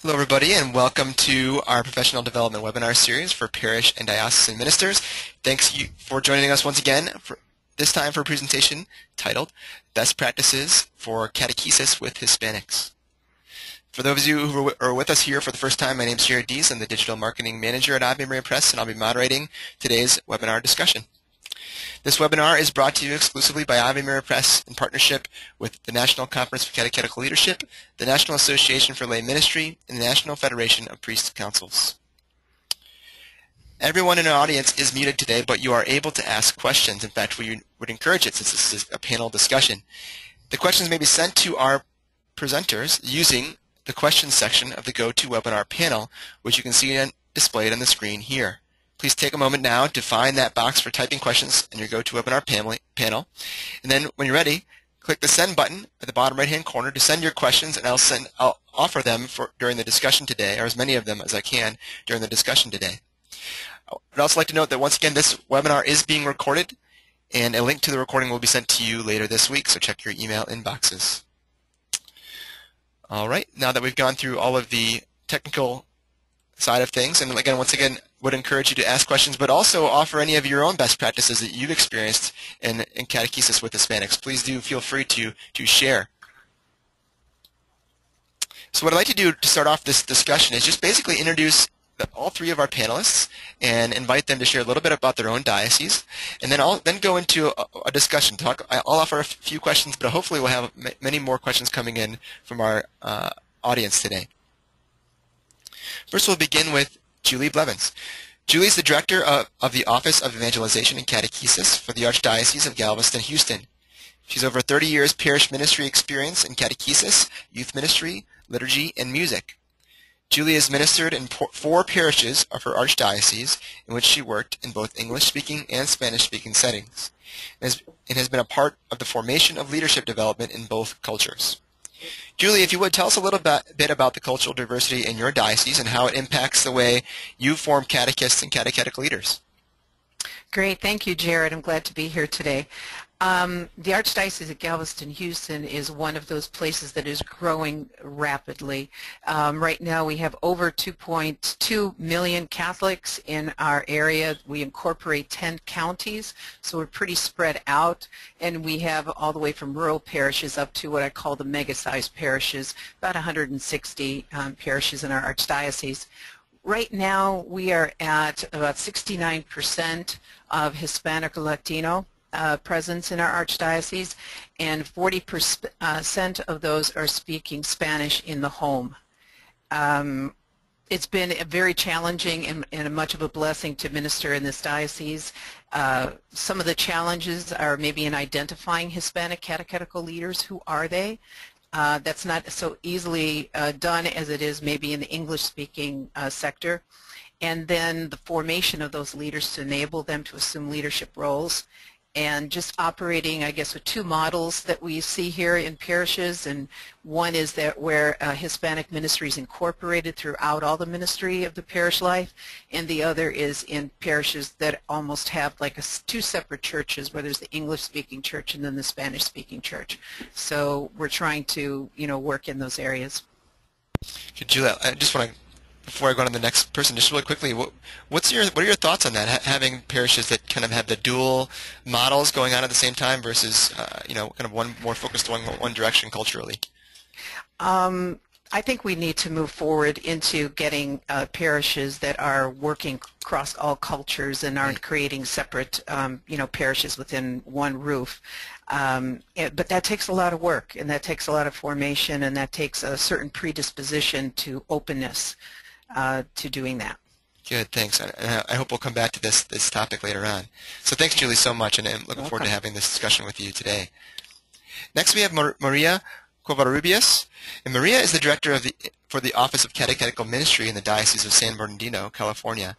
Hello everybody and welcome to our professional development webinar series for parish and diocesan ministers. Thanks for joining us once again, this time for a presentation titled Best Practices for Catechesis with Hispanics. For those of you who are with us here for the first time, my name is Jared Dees. I'm the Digital Marketing Manager at Ave Maria Press, and I'll be moderating today's webinar discussion. This webinar is brought to you exclusively by Ave Maria Press in partnership with the National Conference for Catechetical Leadership, the National Association for Lay Ministry, and the National Federation of Priest Councils. Everyone in our audience is muted today, but you are able to ask questions. In fact, we would encourage it since this is a panel discussion. The questions may be sent to our presenters using the questions section of the GoToWebinar panel, which you can see displayed on the screen here. Please take a moment now to find that box for typing questions in your GoToWebinar panel. And then when you're ready, click the Send button at the bottom right-hand corner to send your questions, and I'll offer them during the discussion today, or as many of them as I can during the discussion today. I'd also like to note that once again, this webinar is being recorded, and a link to the recording will be sent to you later this week, so check your email inboxes. All right, now that we've gone through all of the technical side of things, and again, once again, would encourage you to ask questions, but also offer any of your own best practices that you've experienced in catechesis with Hispanics. Please do feel free to share. So what I'd like to do to start off this discussion is just basically introduce all three of our panelists and invite them to share a little bit about their own diocese, and then I'll go into a discussion. I'll offer a few questions, but hopefully we'll have many more questions coming in from our audience today. First, we'll begin with Julie Blevins. Julie is the Director of the Office of Evangelization and Catechesis for the Archdiocese of Galveston-Houston. She's over 30 years parish ministry experience in catechesis, youth ministry, liturgy, and music. Julie has ministered in 4 parishes of her archdiocese in which she worked in both English-speaking and Spanish-speaking settings, and has been a part of the formation of leadership development in both cultures. Julie, if you would, tell us a little bit about the cultural diversity in your diocese and how it impacts the way you form catechists and catechetical leaders. Great. Thank you, Jared. I'm glad to be here today. The Archdiocese of Galveston-Houston is one of those places that is growing rapidly. Right now we have over 2.2 million Catholics in our area. We incorporate 10 counties, so we're pretty spread out, and we have all the way from rural parishes up to what I call the mega-sized parishes, about 160 parishes in our Archdiocese. Right now we are at about 69% of Hispanic or Latino presence in our archdiocese, and 40% of those are speaking Spanish in the home. It's been very challenging and much of a blessing to minister in this diocese. Some of the challenges are maybe in identifying Hispanic catechetical leaders. Who are they? That's not so easily done as it is maybe in the English-speaking sector. And then the formation of those leaders to enable them to assume leadership roles, and just operating, I guess, with 2 models that we see here in parishes. And one is that where Hispanic ministry is incorporated throughout all the ministry of the parish life, and the other is in parishes that almost have like 2 separate churches, where there's the English-speaking church and then the Spanish-speaking church. So we're trying to, work in those areas. Okay, Julia, I just want to, before I go on to the next person, just really quickly, what are your thoughts on that? Having parishes that kind of have the dual models going on at the same time versus, kind of one more focused on one direction culturally? I think we need to move forward into getting parishes that are working across all cultures and aren't creating separate, parishes within one roof. But that takes a lot of work, and that takes a lot of formation, and that takes a certain predisposition to openness to doing that. Good, thanks. I hope we'll come back to this topic later on. So thanks, Julie, so much, and I'm looking forward to having this discussion with you today. Next, we have Maria Covarrubias, and Maria is the Director for the Office of Catechetical Ministry in the Diocese of San Bernardino, California.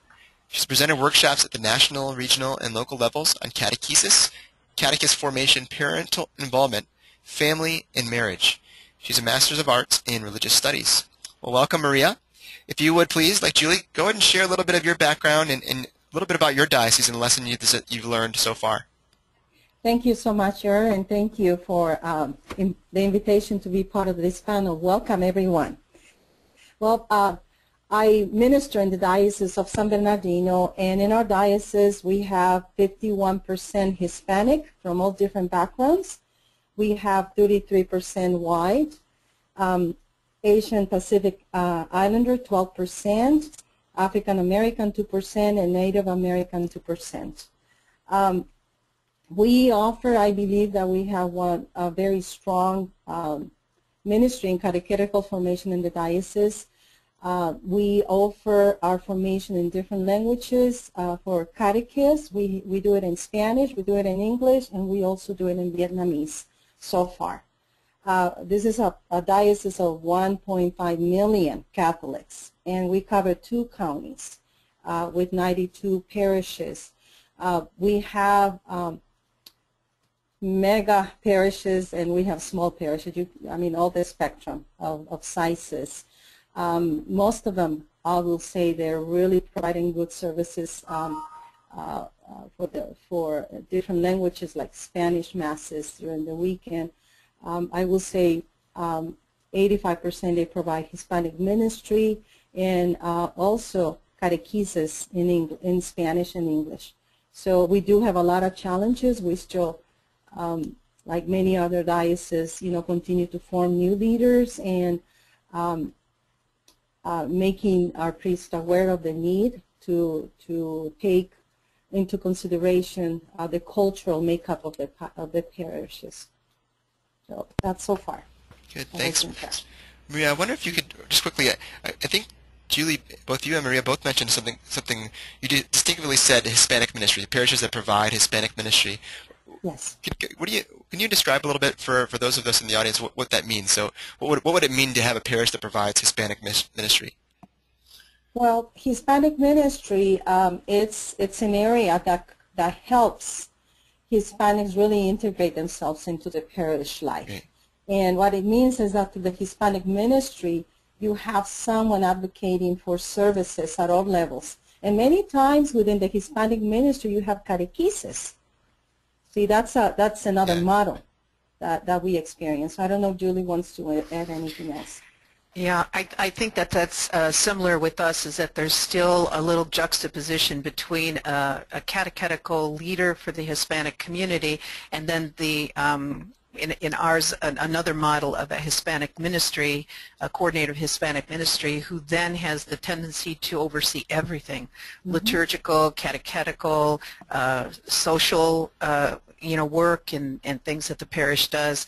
She's presented workshops at the national, regional, and local levels on catechesis, catechist formation, parental involvement, family, and marriage. She's a Master's of Arts in Religious Studies. Well, welcome, Maria. If you would please, like Julie, go ahead and share a little bit of your background and a little bit about your diocese and the lesson you've learned so far. Thank you so much, Jared, and thank you for the invitation to be part of this panel. Welcome, everyone. Well, I minister in the Diocese of San Bernardino, and in our diocese we have 51% Hispanic from all different backgrounds. We have 33% white, Asian Pacific Islander 12%, African American 2%, and Native American 2%. We offer, I believe that we have a very strong ministry in catechetical formation in the diocese. We offer our formation in different languages. For catechists, we do it in Spanish, we do it in English, and we also do it in Vietnamese so far. This is a diocese of 1.5 million Catholics, and we cover 2 counties with 92 parishes. We have mega parishes and we have small parishes. I mean, all the spectrum of sizes. Most of them, I will say, they're really providing good services for different languages like Spanish masses during the weekend. I will say 85% they provide Hispanic ministry and also catechesis in Spanish and English. So we do have a lot of challenges. We still, like many other dioceses, continue to form new leaders and making our priests aware of the need to take into consideration the cultural makeup of the parishes. So that's so far. Good, thanks. Maria, I wonder if you could just quickly, I think Julie, both you and Maria both mentioned something you distinctively said, Hispanic ministry, the parishes that provide Hispanic ministry. Yes. Can you describe a little bit for those of us in the audience what that means? So what would it mean to have a parish that provides Hispanic ministry? Well, Hispanic ministry, it's an area that helps Hispanics really integrate themselves into the parish life. Okay. And what it means is that through the Hispanic ministry, you have someone advocating for services at all levels. And many times within the Hispanic ministry, you have catechesis. See, that's another model that we experience. I don't know if Julie wants to add anything else. Yeah, I think that's similar with us, is that there's still a little juxtaposition between a catechetical leader for the Hispanic community and then the in ours another model of a Hispanic ministry, a coordinator of Hispanic ministry, who then has the tendency to oversee everything, liturgical, catechetical, social work and things that the parish does.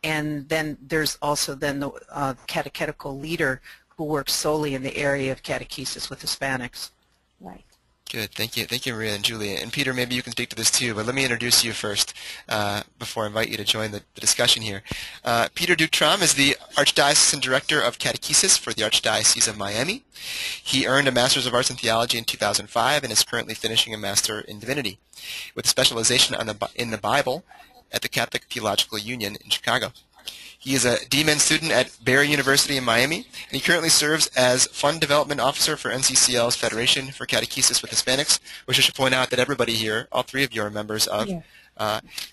And then there's also then the catechetical leader who works solely in the area of catechesis with Hispanics. Right. Good. Thank you, Maria and Julie. And Peter, maybe you can speak to this too, but let me introduce you first before I invite you to join the discussion here. Peter Ductram is the Archdiocesan Director of Catechesis for the Archdiocese of Miami. He earned a Master's of Arts in Theology in 2005 and is currently finishing a Master in Divinity with a specialization in the Bible at the Catholic Theological Union in Chicago. He is a D-Min student at Barry University in Miami, and he currently serves as Fund Development Officer for NCCL's Federation for Catechesis with Hispanics, which I should point out that everybody here, all 3 of you, are members of. Yeah.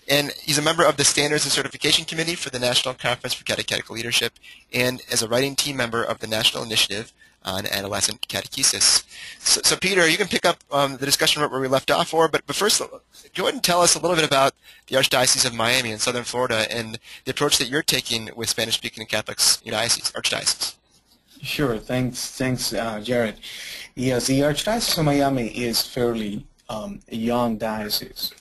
And he's a member of the Standards and Certification Committee for the National Conference for Catechetical Leadership, and as a writing team member of the National Initiative on Adolescent Catechesis. So Peter, you can pick up the discussion right where we left off, but first, go ahead and tell us a little bit about the Archdiocese of Miami in southern Florida and the approach that you're taking with Spanish-speaking Catholics in your archdiocese. Sure, thanks, Jared. Yes, the Archdiocese of Miami is fairly a young diocese.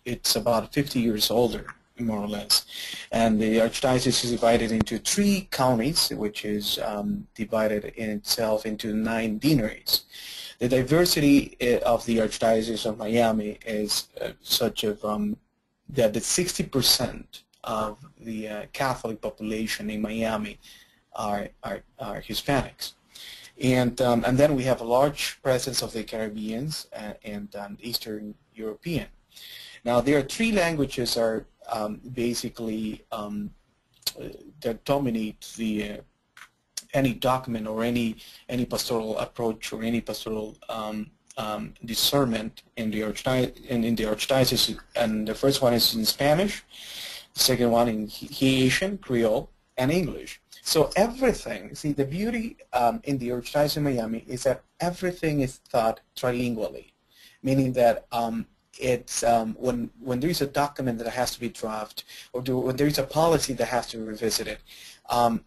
It's about 50 years older, more or less. And the Archdiocese is divided into 3 counties, which is divided in itself into 9 deaneries. The diversity of the Archdiocese of Miami is such of that 60% of the Catholic population in Miami are Hispanics. And then we have a large presence of the Caribbeans and Eastern European. Now, there are 3 languages are basically that dominate any document or any pastoral approach or any pastoral discernment in the Archdiocese. And the first one is in Spanish, the second one in Haitian, Creole, and English. So everything, see, the beauty in the Archdiocese of Miami is that everything is taught trilingually, meaning that it's when there is a document that has to be drafted, or when there is a policy that has to be revisited,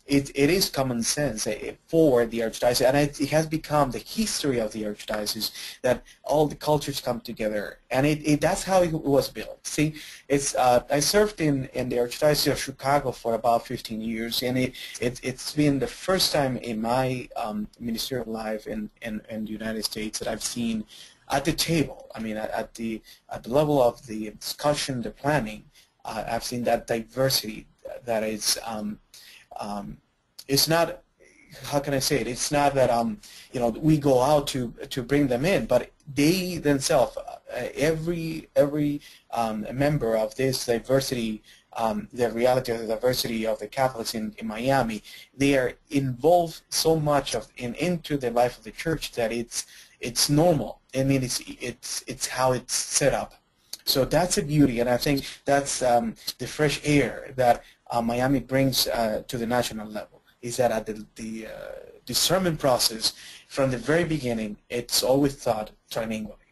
it is common sense for the Archdiocese, and it has become the history of the Archdiocese that all the cultures come together, and that's how it was built. See, it's I served in the Archdiocese of Chicago for about 15 years, and it's been the first time in my ministerial life in the United States that I've seen at the table, I mean, at the level of the discussion, the planning, I've seen that diversity that is, it's not, how can I say it? It's not that you know, we go out to bring them in, but they themselves, every member of this diversity, the reality of the diversity of the Catholics in Miami, they are involved so much into the life of the church that it's normal. I mean, it's how it's set up. So that's a beauty, and I think that's the fresh air that Miami brings to the national level, is that at the discernment process, from the very beginning, it's always taught trilingually.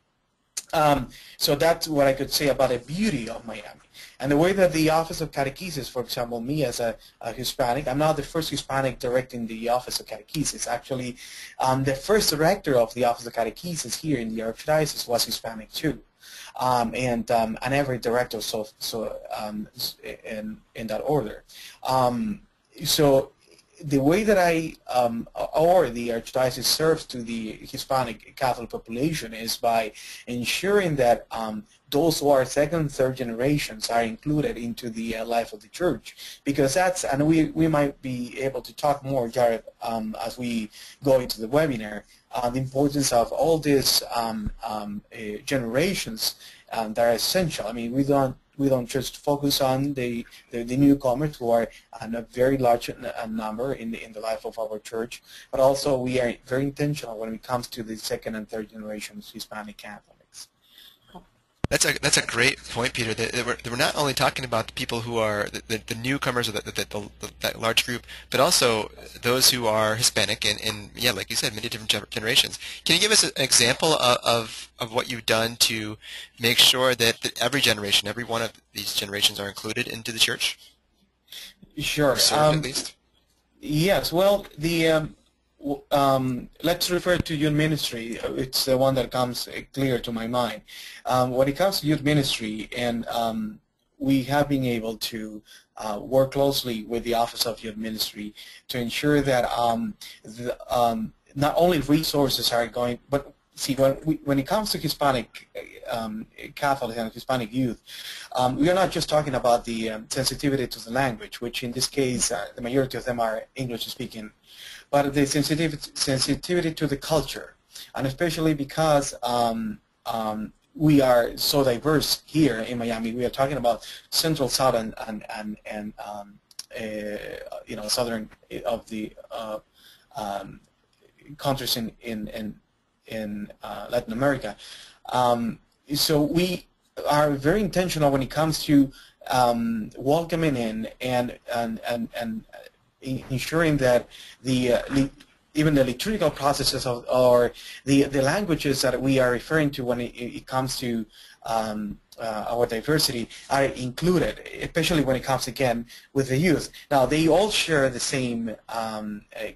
So that's what I could say about the beauty of Miami. And the way that the Office of Catechesis, for example, me as a Hispanic, I'm not the first Hispanic directing the Office of Catechesis. Actually, the first director of the Office of Catechesis here in the Archdiocese was Hispanic too. And every director in that order. So the way that or the Archdiocese serves to the Hispanic Catholic population is by ensuring that those who are second, third generations are included into the life of the church, because that's, and we might be able to talk more, Jared, as we go into the webinar, the importance of all these generations that are essential. I mean, we don't just focus on the newcomers, who are a very large number in the life of our church, but also we are very intentional when it comes to the second and third generations Hispanic Catholics. That's a great point, Peter. That we're not only talking about the people who are the newcomers, or that large group, but also those who are Hispanic and yeah, like you said, many different generations. Can you give us an example of what you've done to make sure that every generation, every one of these generations, are included into the church? Sure. Or served, at least. Yes. Well, let's refer to youth ministry. It's the one that comes clear to my mind. When it comes to youth ministry, and we have been able to work closely with the Office of Youth Ministry to ensure that not only resources are going, but see, when it comes to Hispanic Catholics and Hispanic youth, we are not just talking about the sensitivity to the language, which in this case the majority of them are English-speaking, but the sensitivity to the culture, and especially because we are so diverse here in Miami. We are talking about Central, South, and you know, southern of the countries in Latin America. So we are very intentional when it comes to welcoming in and ensuring that even the liturgical processes or the languages that we are referring to when it comes to our diversity are included, especially when it comes, again, with the youth. Now, they all share the same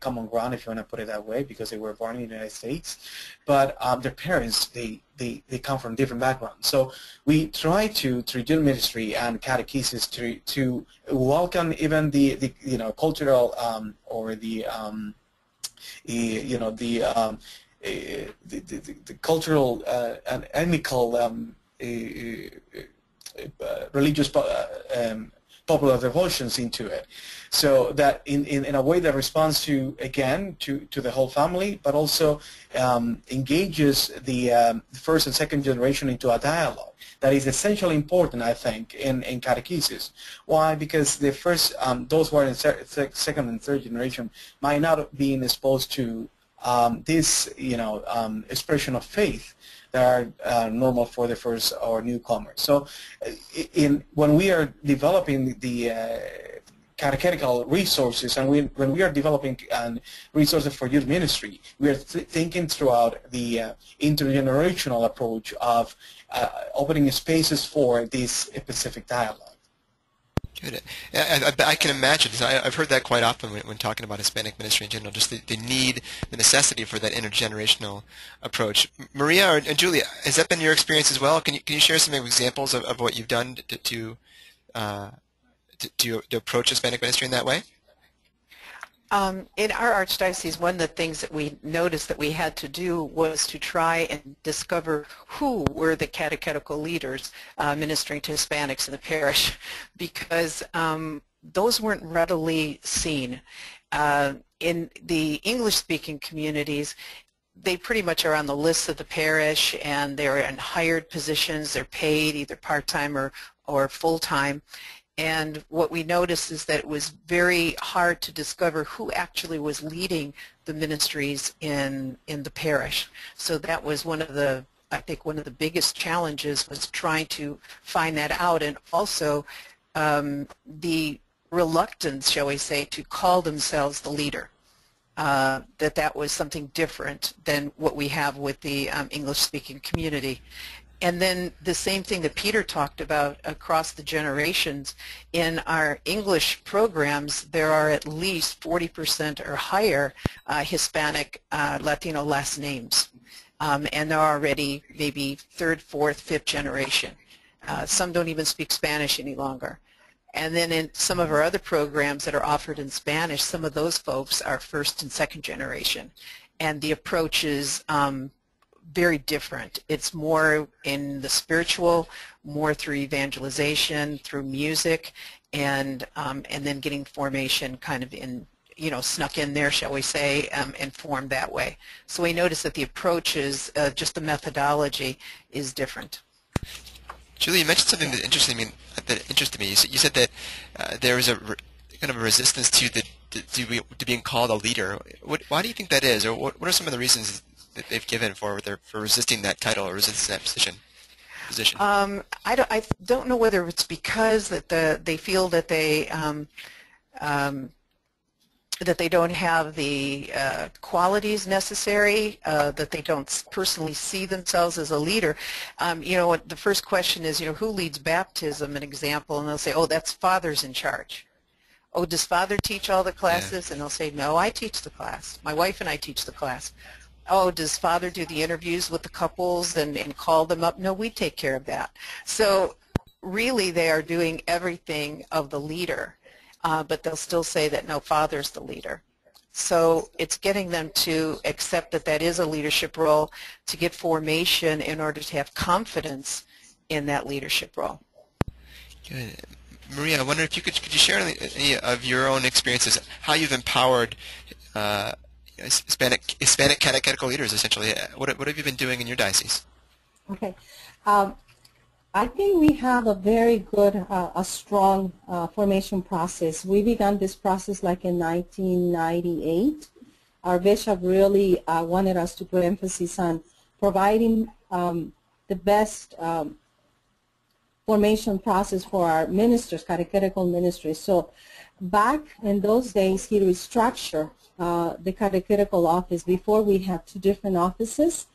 common ground, if you want to put it that way, because they were born in the United States, but their parents, they come from different backgrounds. So we try to, through youth ministry and catechesis, to welcome even the you know, cultural or the you know, the cultural and ethnical religious popular devotions into it, so that in a way that responds to, again, to the whole family, but also engages the first and second generation into a dialogue that is essentially important, I think, in catechesis. Why? Because the first, those who are in second and third generation might not have been exposed to this, you know, expression of faith that are normal for the first or newcomers. So when we are developing the catechetical resources, and when we are developing resources for youth ministry, we are thinking throughout the intergenerational approach of opening spaces for this specific dialogue. Good. I can imagine. I've heard that quite often when talking about Hispanic ministry in general, just the need, the necessity for that intergenerational approach. Maria or Julia, has that been your experience as well? Can you share some examples of what you've done to approach Hispanic ministry in that way? In our archdiocese, one of the things that we noticed that we had to do was to try and discover who were the catechetical leaders ministering to Hispanics in the parish, because those weren't readily seen. In the English-speaking communities, they pretty much are on the list of the parish, and they're in hired positions. They're paid either part-time or full-time. And what we noticed is that it was very hard to discover who actually was leading the ministries in the parish. So that was one of the, I think, one of the biggest challenges was trying to find that out, and also the reluctance, shall we say, to call themselves the leader. That was something different than what we have with the English-speaking community. And then the same thing that Peter talked about across the generations. In our English programs, there are at least 40% or higher Hispanic Latino last names. And they're already maybe third, fourth, fifth generation. Some don't even speak Spanish any longer. And then in some of our other programs that are offered in Spanish, some of those folks are first and second generation. And the approach is very different. It's more in the spiritual, more through evangelization, through music, and then getting formation kind of in, snuck in there, shall we say, and formed that way. So we notice that the approach is, just the methodology is different. Julie, you mentioned something that interested me. You said that there was a kind of a resistance to being called a leader. Why do you think that is, or what are some of the reasons that they've given for resisting that title or resisting that position? I don't know whether it's because that they feel that they don't have the qualities necessary, that they don't personally see themselves as a leader. The first question is, who leads baptism, an example, and they'll say, oh, that's Father's in charge. Oh, does Father teach all the classes? Yeah. And they'll say, no, I teach the class. My wife and I teach the class. Oh, does Father do the interviews with the couples and call them up? No, we take care of that. So really they are doing everything of the leader, but they'll still say that, no, Father's the leader. So it's getting them to accept that that is a leadership role, to get formation in order to have confidence in that leadership role. Good. Maria, I wonder if could you share any of your own experiences, how you've empowered Hispanic catechetical leaders, essentially. What have you been doing in your diocese? Okay. I think we have a very good, a strong formation process. We began this process like in 1998. Our bishop really wanted us to put emphasis on providing the best formation process for our ministers, catechetical ministries. So back in those days, he restructured the catechetical office. Before we had two different offices,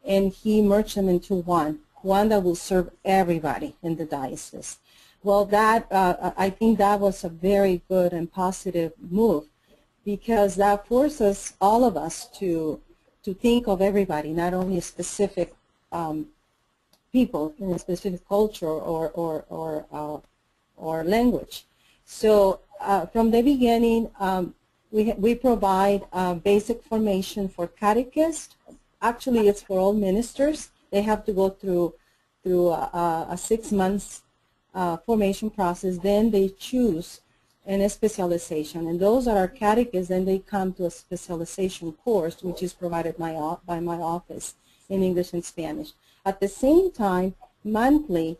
and he merged them into one that will serve everybody in the diocese. Well, that I think that was a very good and positive move, because that forces all of us to think of everybody, not only a specific people in a specific culture or language. So from the beginning, we provide basic formation for catechists. Actually, it's for all ministers. They have to go through a 6 months formation process. Then they choose a specialization, and those are our catechists. Then they come to a specialization course, which is provided by my office in English and Spanish. At the same time, monthly,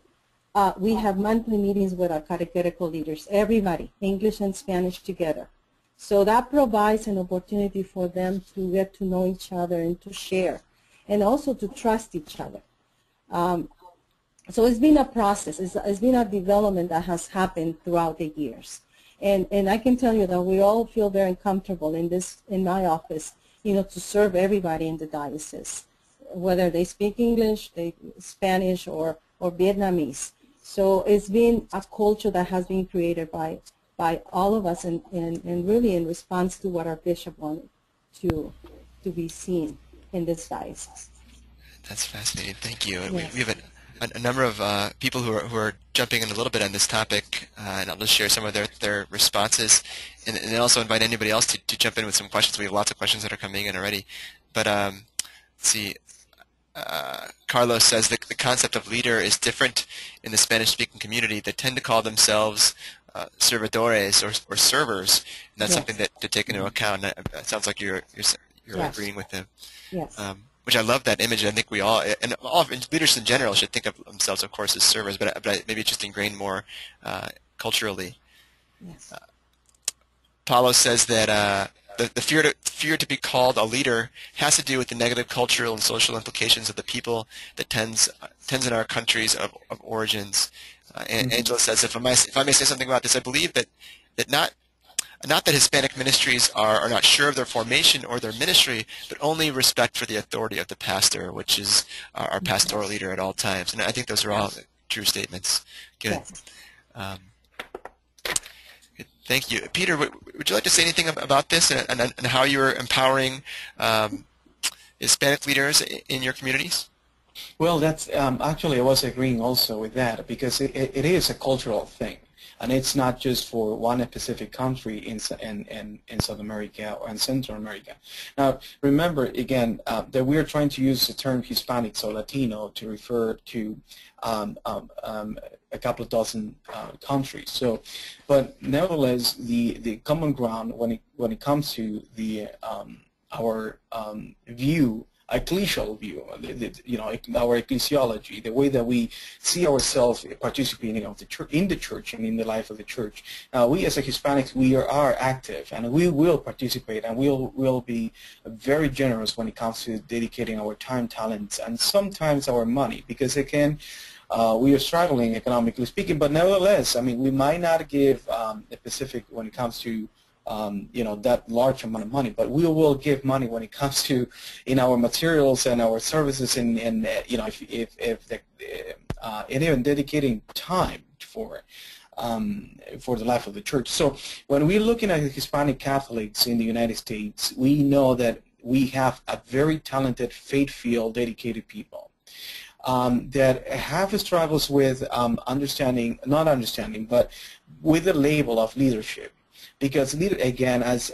we have monthly meetings with our catechetical leaders, everybody, English and Spanish together. So that provides an opportunity for them to get to know each other and to share, and also to trust each other. So it's been a process. It's been a development that has happened throughout the years. And I can tell you that we all feel very comfortable in my office, to serve everybody in the diocese, whether they speak English, Spanish, or Vietnamese. So it's been a culture that has been created by all of us, and really in response to what our bishop wanted to be seen in this diocese. That's fascinating. Thank you. Yes. We have a number of people who are jumping in a little bit on this topic, and I'll just share some of their responses, and then also invite anybody else to jump in with some questions. We have lots of questions that are coming in already. But let's see. Carlos says that the concept of leader is different in the Spanish-speaking community. They tend to call themselves servidores or servers, and that's something to take into account. And it sounds like you're agreeing with them. Yes. Which I love that image. I think we all, and all leaders in general, should think of themselves, of course, as servers, but maybe it's just ingrained more culturally. Yes. Paulo says that the fear to be called a leader has to do with the negative cultural and social implications of the people that tends in our countries of origins. And Angela says, if I may say something about this, I believe that not that Hispanic ministries are not sure of their formation or their ministry, but only respect for the authority of the pastor, which is our pastoral leader at all times. And I think those are all true statements. Good. Yes. Good. Thank you. Peter, would you like to say anything about this and how you're empowering Hispanic leaders in your communities? Well, that's actually I was agreeing also with that, because it is a cultural thing. And it's not just for one specific country in South America or in Central America. Now, remember, again, that we are trying to use the term Hispanics or Latino to refer to a couple of dozen countries. So, but nevertheless, the common ground when it comes to our view, ecclesial view, our ecclesiology, the way that we see ourselves participating in the church and in the life of the church. We as a Hispanics, we are active, and we will participate, and we'll be very generous when it comes to dedicating our time, talents, and sometimes our money, because again, we are struggling economically speaking, but nevertheless, I mean, we might not give a specific when it comes to that large amount of money, but we will give money when it comes to in our materials and our services, and even dedicating time for the life of the church. So when we're looking at Hispanic Catholics in the United States, we know that we have a very talented, faith-filled, dedicated people that have struggles with not understanding, but with the label of leadership. Because again, as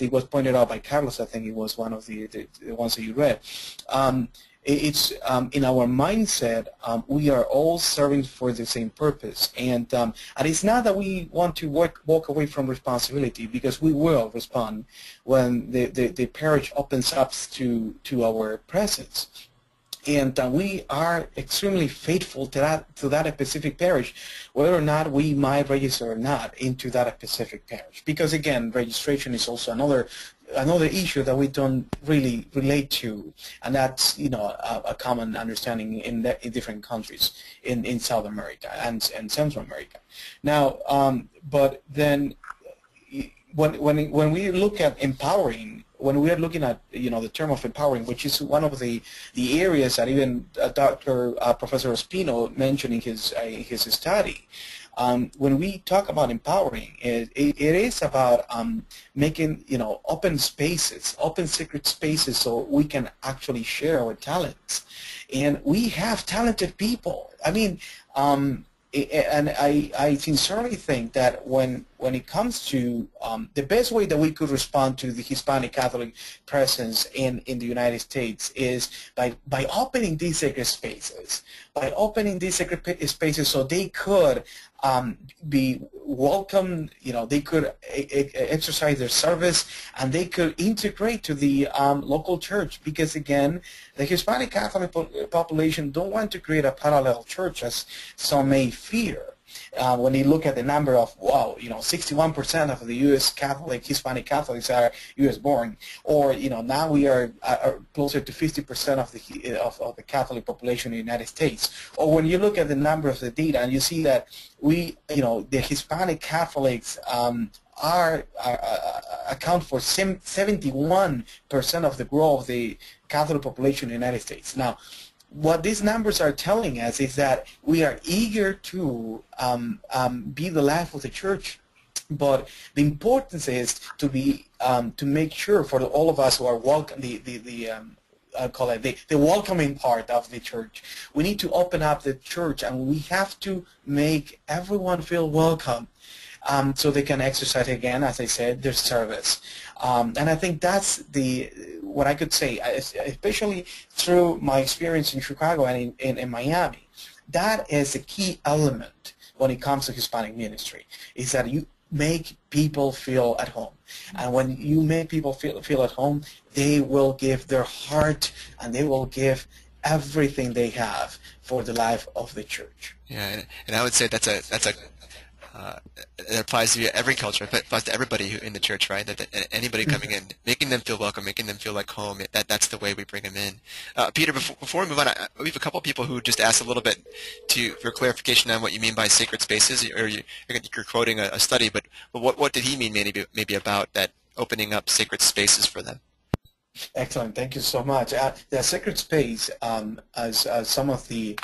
it was pointed out by Carlos, I think it was one of the ones that you read, it's in our mindset, we are all serving for the same purpose. And it's not that we want to walk away from responsibility, because we will respond when the parish opens up to our presence. And we are extremely faithful to that specific parish, whether or not we might register or not into that specific parish. Because again, registration is also another issue that we don't really relate to, and that's a common understanding in different countries in South America and Central America. Now, but then when we look at empowering. When we are looking at the term of empowering, which is one of the areas that even Professor Espino mentioned in his study, when we talk about empowering, it is about making open spaces, open sacred spaces, so we can actually share our talents, and we have talented people. I mean. And I sincerely think that when it comes to the best way that we could respond to the Hispanic Catholic presence in the United States is by opening these sacred spaces, so they could be welcome, they could exercise their service, and they could integrate to the local church, because again, the Hispanic Catholic population don't want to create a parallel church, as some may fear. When you look at the number of, wow, 61% of the U.S. Hispanic Catholics are U.S. born, or now we are closer to 50% of the Catholic population in the United States. Or when you look at the number of the data and you see that the Hispanic Catholics account for 71% of the growth of the Catholic population in the United States. Now, what these numbers are telling us is that we are eager to be the life of the church, but the importance is to make sure for all of us who are welcome, I call it the welcoming part of the church. We need to open up the church, and we have to make everyone feel welcome. So they can exercise again, as I said, their service. And I think that's what I could say, especially through my experience in Chicago and in Miami. That is a key element when it comes to Hispanic ministry, is that you make people feel at home. And when you make people feel at home, they will give their heart and they will give everything they have for the life of the church. Yeah, and I would say that's a it applies to every culture. It applies to everybody in the church, right? That anybody coming in, making them feel welcome, making them feel like home. That's the way we bring them in. Peter, before we move on, we have a couple of people who just asked a little bit for clarification on what you mean by sacred spaces. Or you're quoting a study, but what did he mean maybe about that opening up sacred spaces for them? Excellent. Thank you so much. The sacred space, as some of the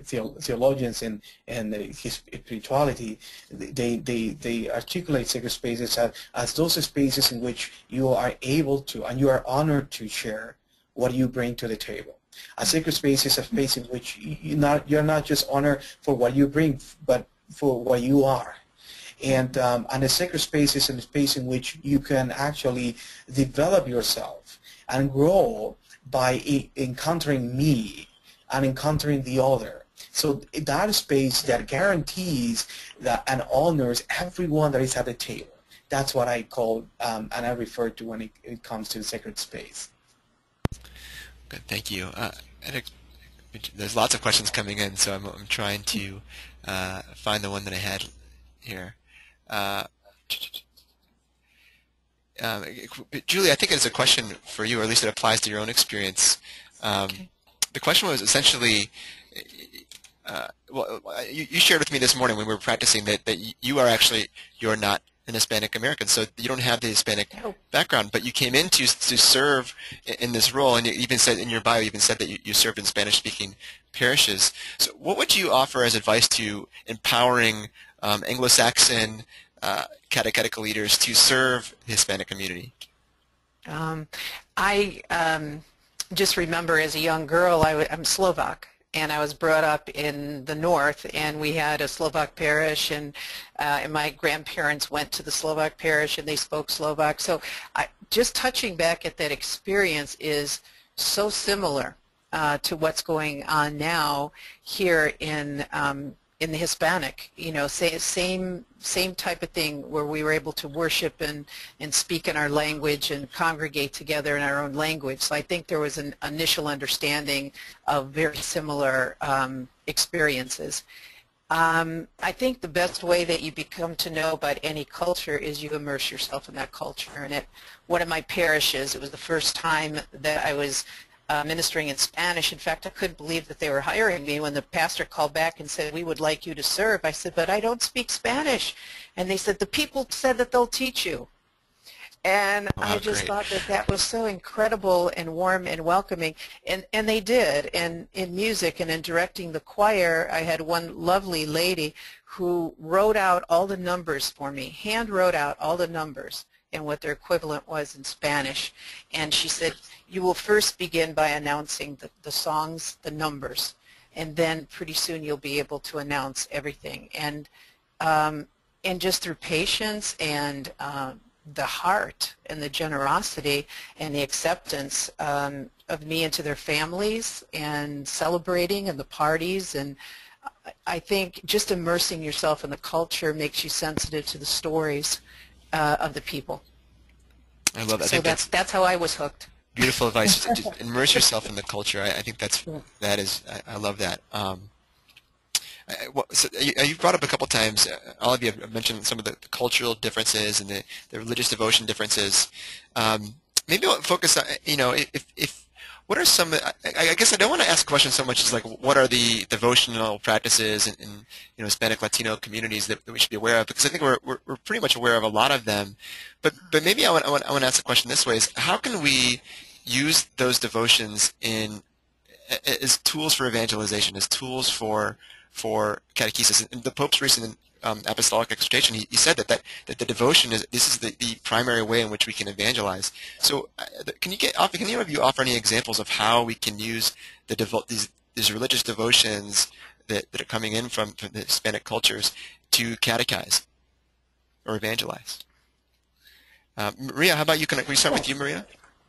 theologians in his spirituality, they articulate sacred spaces as those spaces in which you are able to and you are honored to share what you bring to the table. A sacred space is a space in which you're not just honored for what you bring, but for what you are. And a sacred space is a space in which you can actually develop yourself and grow by encountering me and encountering the other. So that space that guarantees that and honors everyone that is at the table. That's what I call and I refer to when it comes to sacred space. Good, thank you. There's lots of questions coming in, so I'm trying to find the one that I had here. Julie, I think it's a question for you, or at least it applies to your own experience. Okay. The question was essentially, you shared with me this morning when we were practicing that you're not an Hispanic American, so you don't have the Hispanic background, but you came in to serve in this role, and you even said in your bio, that you served in Spanish-speaking parishes. So what would you offer as advice to empowering Anglo-Saxon catechetical leaders to serve the Hispanic community? I just remember as a young girl, I'm Slovak, and I was brought up in the north, and we had a Slovak parish, and my grandparents went to the Slovak parish, and they spoke Slovak. So just touching back at that experience is so similar to what's going on now here in the Hispanic, same type of thing, where we were able to worship and speak in our language and congregate together in our own language. So I think there was an initial understanding of very similar experiences. I think the best way that you become to know about any culture is you immerse yourself in that culture. And at one of my parishes, it was the first time that I was ministering in Spanish. In fact, I couldn't believe that they were hiring me. When the pastor called back and said, "We would like you to serve," I said, "But I don't speak Spanish." And they said, "The people said that they'll teach you." And I just thought that was so incredible and warm and welcoming. And they did. And in music and in directing the choir, I had one lovely lady who wrote out all the numbers for me, hand wrote out all the numbers and what their equivalent was in Spanish. And she said, "You will first begin by announcing the songs, the numbers, and then pretty soon you'll be able to announce everything." And just through patience and the heart and the generosity and the acceptance of me into their families and celebrating and the parties, and I think just immersing yourself in the culture makes you sensitive to the stories of the people. I love that. So that's how I was hooked. Beautiful advice. Just immerse yourself in the culture. I think I love that. So you brought up a couple times, all of you have mentioned some of the cultural differences and the religious devotion differences. Maybe I'll focus on, if what are some, I guess I don't want to ask a question so much as like, what are the devotional practices in Hispanic Latino communities that we should be aware of? Because I think we're pretty much aware of a lot of them. But maybe I want to ask the question this way: is how can we use those devotions as tools for evangelization, as tools for catechesis? In the Pope's recent apostolic exhortation, he said that the devotion is the primary way in which we can evangelize. So, can any of you offer any examples of how we can use these religious devotions that are coming in from the Hispanic cultures to catechize or evangelize? Maria, how about you? Can we start with you, Maria?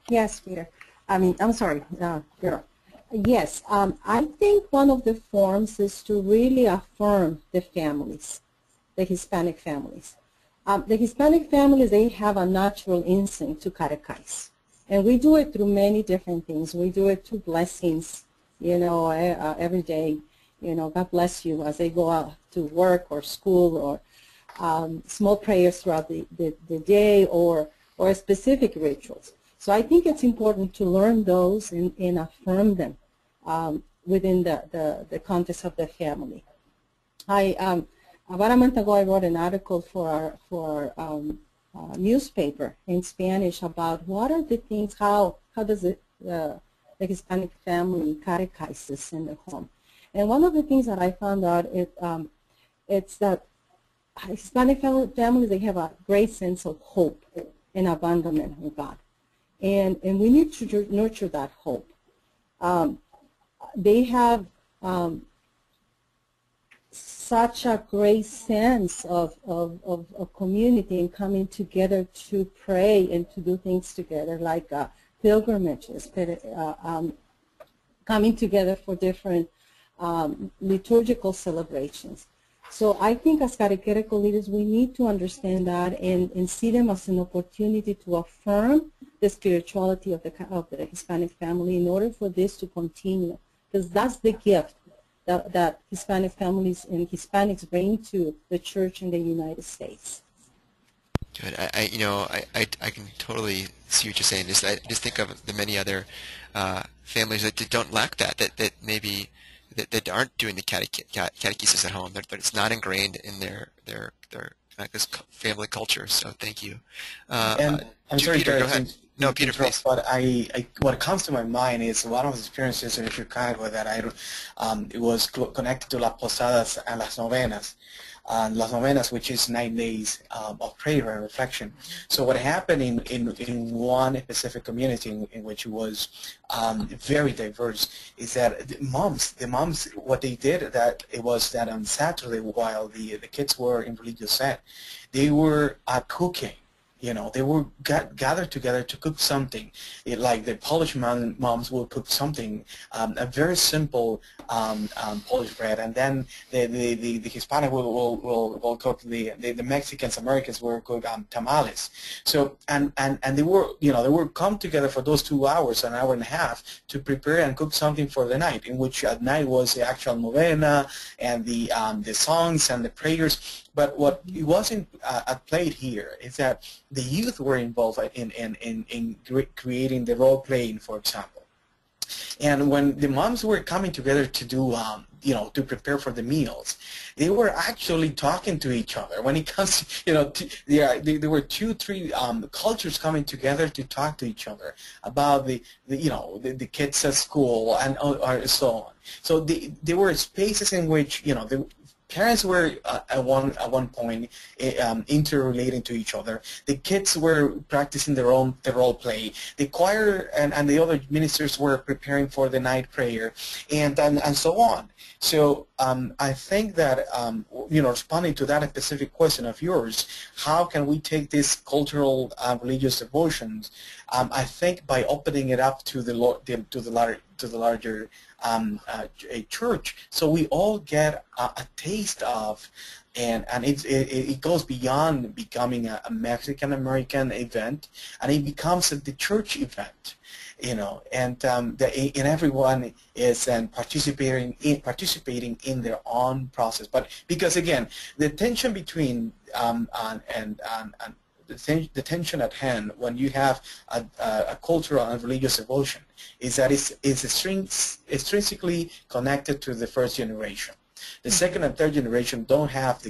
Yes, Peter. I'm sorry, Peter. Yes, I think one of the forms is to really affirm the families, the Hispanic families. The Hispanic families, they have a natural instinct to catechize. And we do it through many different things. We do it through blessings, every day. God bless you as they go out to work or school, or small prayers throughout the day, or specific rituals. So I think it's important to learn those and affirm them within the context of the family. About a month ago, I wrote an article for our newspaper in Spanish about what are the things, how does the Hispanic family catechizes in the home. And one of the things that I found out it's that Hispanic families, they have a great sense of hope and abandonment in God. And we need to nurture that hope. They have such a great sense of community and coming together to pray and to do things together, like pilgrimages, coming together for different liturgical celebrations. So I think as catechetical leaders, we need to understand that and see them as an opportunity to affirm the spirituality of the Hispanic family in order for this to continue, because that's the gift that Hispanic families and Hispanics bring to the church in the United States. Good. I can totally see what you're saying. I just think of the many other families that don't lack that maybe that aren't doing the catechesis at home. That it's not ingrained in their family culture. So thank you. And I'm sorry, Peter, go ahead. No, Peter, please. But what comes to my mind is one of the experiences in Chicago that it was connected to las posadas and las novenas. Las novenas, which is 9 days of prayer and reflection. So what happened in one specific community in which it was very diverse is that the moms, what they did was that on Saturday, while the kids were in religious set, they were cooking. They were gathered together to cook something. Like the Polish moms will cook something, a very simple Polish bread, and then the Hispanic will cook the Mexicans, Americans will cook tamales. So and they were come together for those 2 hours, an hour and a half, to prepare and cook something for the night, in which at night was the actual novena and the songs and the prayers. But what it wasn't at play here is that the youth were involved in creating the role playing, for example. And when the moms were coming together to do, to prepare for the meals, they were actually talking to each other. When it comes to, there were 2-3 cultures coming together to talk to each other about the kids at school and so on. So there were spaces in which, the parents were at one point interrelating to each other. The kids were practicing their role play. The choir and the other ministers were preparing for the night prayer, and so on. So I think that responding to that specific question of yours, how can we take these cultural religious devotions? I think by opening it up to the larger a church, so we all get a taste of and it goes beyond becoming a Mexican American event, and it becomes the church event, and everyone is participating in their own process. But because again, the tension between the tension at hand when you have a cultural and religious devotion is that it's intrinsically connected to the first generation. The second and third generation don't have the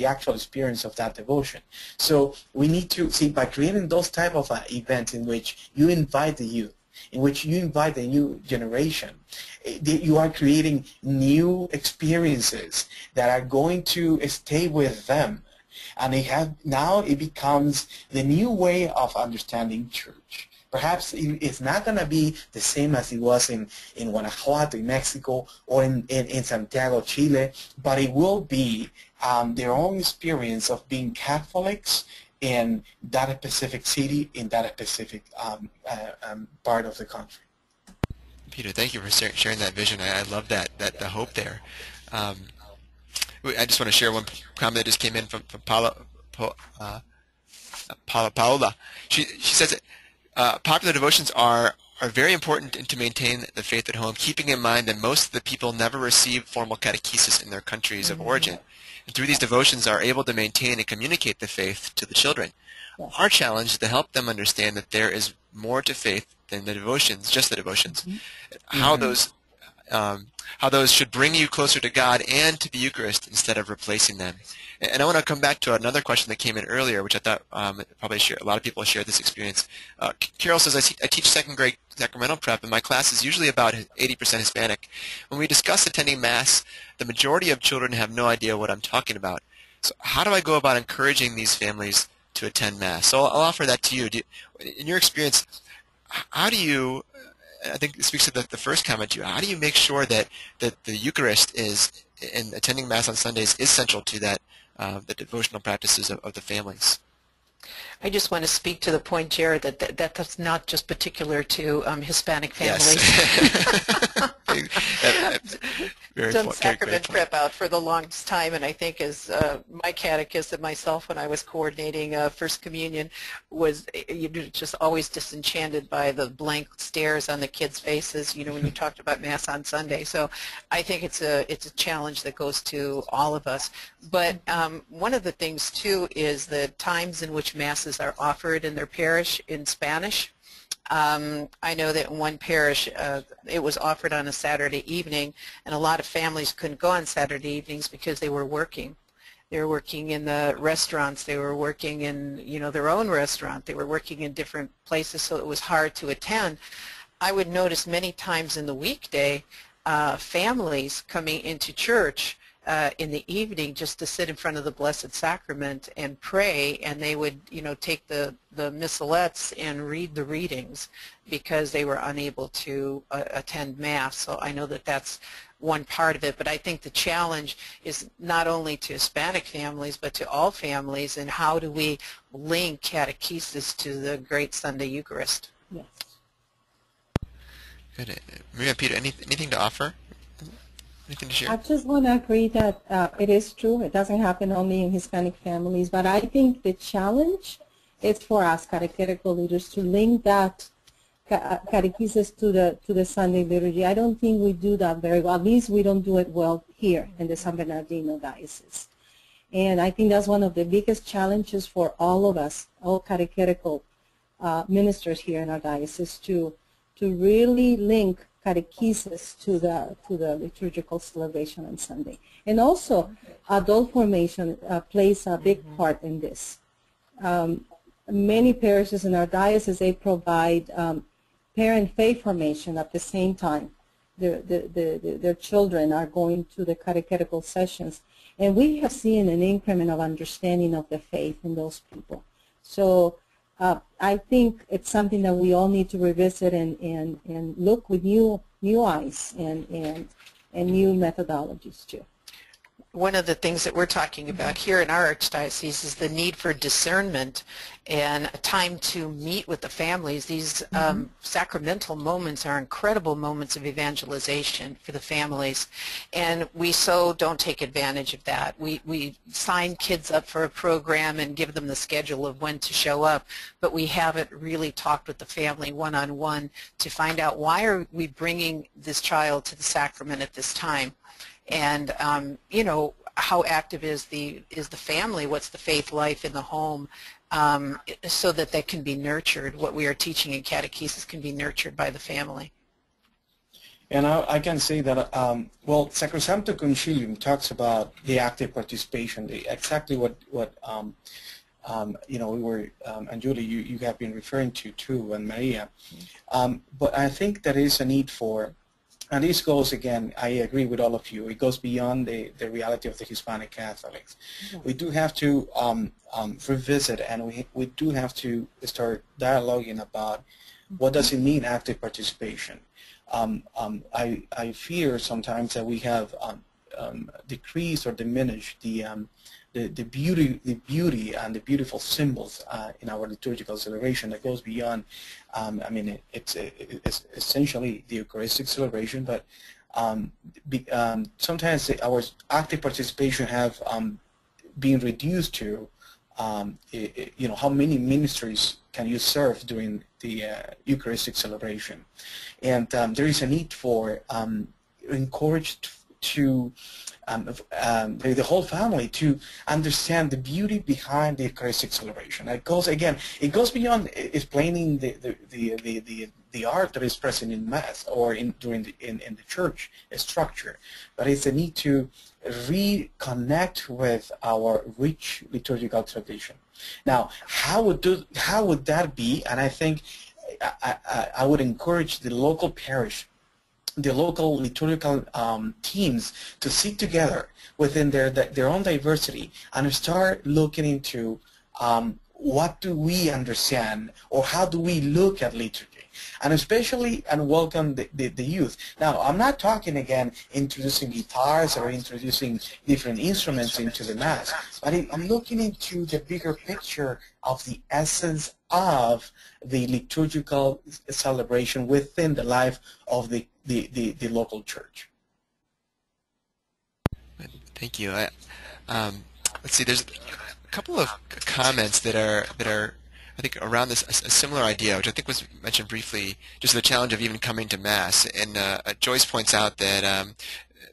actual experience of that devotion. So we need to see, by creating those type of events in which you invite the youth, in which you invite the new generation, you are creating new experiences that are going to stay with them. And now it becomes the new way of understanding church. Perhaps it's not going to be the same as it was in Guanajuato, in Mexico, or in Santiago, Chile, but it will be their own experience of being Catholics in that specific city, in that specific part of the country. Peter, thank you for sharing that vision. I love the hope there. I just want to share one comment that just came in from Paola. She says that popular devotions are very important to maintain the faith at home, keeping in mind that most of the people never receive formal catechesis in their countries of origin. And through these devotions are able to maintain and communicate the faith to the children. Yes. Our challenge is to help them understand that there is more to faith than the devotions, just the devotions. How those should bring you closer to God and to the Eucharist instead of replacing them. And I want to come back to another question that came in earlier, which I thought probably a lot of people share this experience. Carol says, I teach second grade sacramental prep, and my class is usually about 80% Hispanic. When we discuss attending Mass, the majority of children have no idea what I'm talking about. So how do I go about encouraging these families to attend Mass? So I'll offer that to you. In your experience, how do you, I think it speaks to the first comment to you, how do you make sure that the Eucharist is, and attending Mass on Sundays is central to that, the devotional practices of the families? I just want to speak to the point, Jared, that's not just particular to Hispanic families. Yes. Done sacrament prep out for the longest time, and I think as my catechist and myself, when I was coordinating First Communion, was you're just always disenchanted by the blank stares on the kids' faces, when you talked about Mass on Sunday. So I think it's a challenge that goes to all of us. But one of the things too is the times in which Masses are offered in their parish in Spanish. I know that in one parish it was offered on a Saturday evening, and a lot of families couldn't go on Saturday evenings because they were working. They were working in the restaurants. They were working in their own restaurant. They were working in different places, so it was hard to attend. I would notice many times in the weekday families coming into church in the evening just to sit in front of the Blessed Sacrament and pray, and they would take the missalettes and read the readings because they were unable to attend Mass. So I know that that's one part of it, but I think the challenge is not only to Hispanic families but to all families, and how do we link catechesis to the great Sunday Eucharist? Yes. Good. Maria, Peter, anything to offer? Anything to share? I just want to agree that it is true. It doesn't happen only in Hispanic families, but I think the challenge is for us catechetical leaders to link that catechesis to the Sunday liturgy. I don't think we do that very well. At least we don't do it well here in the San Bernardino Diocese. And I think that's one of the biggest challenges for all of us, all catechetical ministers here in our diocese, to really link catechesis to the liturgical celebration on Sunday. And also, adult formation plays a big part in this. Many parishes in our diocese, they provide parent faith formation at the same time. Their children are going to the catechetical sessions. And we have seen an increment of understanding of the faith in those people. So I think it's something that we all need to revisit and look with new eyes and new methodologies too. one of the things that we're talking about here in our archdiocese is the need for discernment and a time to meet with the families. These sacramental moments are incredible moments of evangelization for the families, and we so don't take advantage of that. We sign kids up for a program and give them the schedule of when to show up, but we haven't really talked with the family one-on-one to find out, why are we bringing this child to the sacrament at this time? And you know, how active is the family? What's the faith life in the home, so that they can be nurtured? What we are teaching in catechesis can be nurtured by the family. And I can say that, well, Sacrosancto Concilium talks about the active participation, exactly what you know, we were, and Julie, you have been referring to too, and Maria. But I think there is a need for, and this goes, again, I agree with all of you, it goes beyond the reality of the Hispanic Catholics. We do have to revisit, and we do have to start dialoguing about what does it mean, active participation. I fear sometimes that we have decreased or diminished the beauty and the beautiful symbols in our liturgical celebration that goes beyond. I mean, it's essentially the Eucharistic celebration, but sometimes our active participation have been reduced to, you know, how many ministries can you serve during the Eucharistic celebration, and there is a need for encouraged to the whole family to understand the beauty behind the Eucharistic celebration. It goes, again, it goes beyond explaining the art that is present in Mass or in the church structure, but it's a need to reconnect with our rich liturgical tradition. Now, how would that be? And I think I would encourage the local parish, the local liturgical teams, to sit together within their own diversity and start looking into what do we understand, or how do we look at liturgy, and especially and welcome the youth. Now, I'm not talking, again, introducing guitars or introducing different instruments into the Mass, but I'm looking into the bigger picture of the essence of the liturgical celebration within the life of the local church. Thank you. Let's see. There's a couple of comments that are I think around this a similar idea, which I think was mentioned briefly, just the challenge of even coming to Mass. And Joyce points out that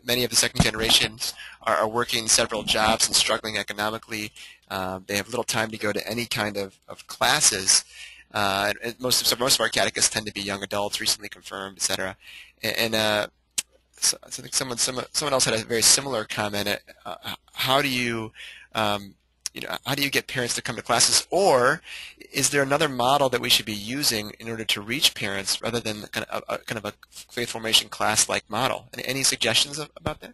many of the second generations are working several jobs and struggling economically. They have little time to go to any kind of classes. And most of our catechists tend to be young adults, recently confirmed, etc. And so I think someone else had a very similar comment. How do you how do you get parents to come to classes, or is there another model that we should be using in order to reach parents rather than kind of a faith formation class-like model? Any suggestions about that?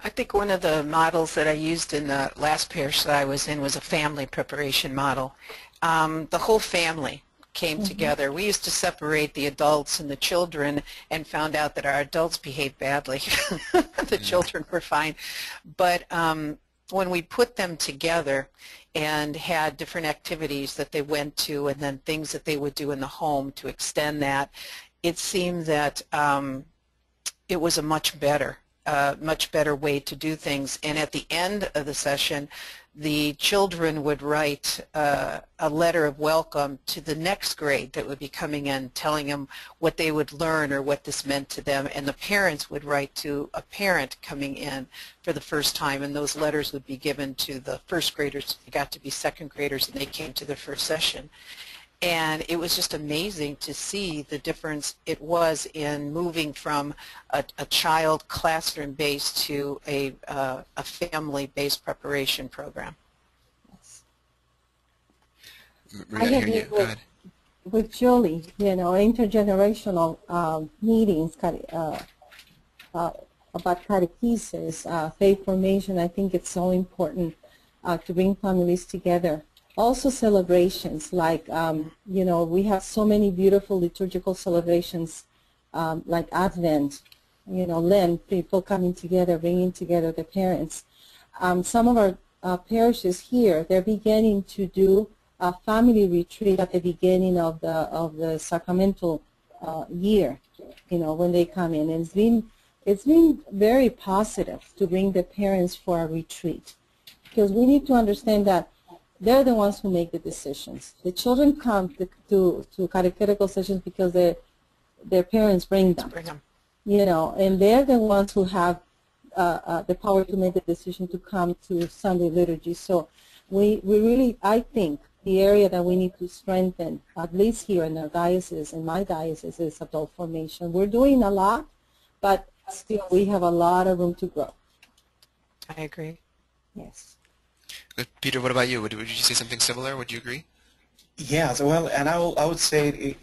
I think one of the models that I used in the last parish that I was in was a family preparation model. The whole family came together. We used to separate the adults and the children, and found out that our adults behaved badly. The children were fine. But when we put them together and had different activities that they went to, and then things that they would do in the home to extend that, it seemed that it was a much better way to do things. And at the end of the session, the children would write a letter of welcome to the next grade that would be coming in, telling them what they would learn or what this meant to them, and the parents would write to a parent coming in for the first time, and those letters would be given to the first graders. They got to be second graders, and they came to their first session. And it was just amazing to see the difference it was in moving from a child classroom-based to a family-based preparation program. I agree with Julie. You know, intergenerational meetings about catechesis, faith formation. I think it's so important to bring families together. Also celebrations, like, you know, we have so many beautiful liturgical celebrations like Advent Lent, people coming together, bringing together the parents. Some of our parishes here, they're beginning to do a family retreat at the beginning of the sacramental year, when they come in. And it's been very positive to bring the parents for a retreat, because we need to understand that they're the ones who make the decisions. The children come to catechetical sessions because their parents bring them. And they're the ones who have the power to make the decision to come to Sunday liturgy. So we really, I think, the area that we need to strengthen, at least here in our diocese, in my diocese, is adult formation. We're doing a lot, but still we have a lot of room to grow. I agree. Yes. Good. Peter, what about you? Would you say something similar? Would you agree? Yeah, so, well, and I would say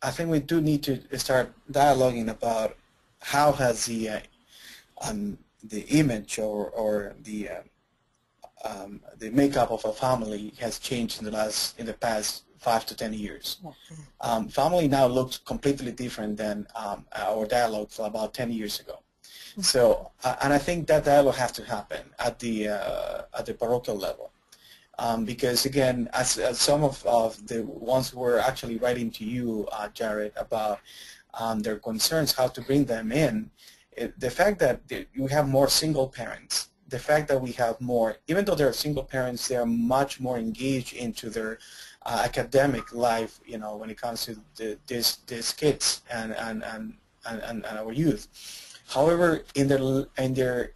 I think we do need to start dialoguing about how has the image or the makeup of a family has changed in the past 5 to 10 years. Family now looks completely different than our dialogue about 10 years ago. So, and I think that dialogue has to happen at the parochial level. Because again, as some of the ones who were actually writing to you, Jared, about their concerns, how to bring them in, the fact that you have more single parents, the fact that we have more, even though they're single parents, they are much more engaged into their academic life, when it comes to these kids and our youth. However, in their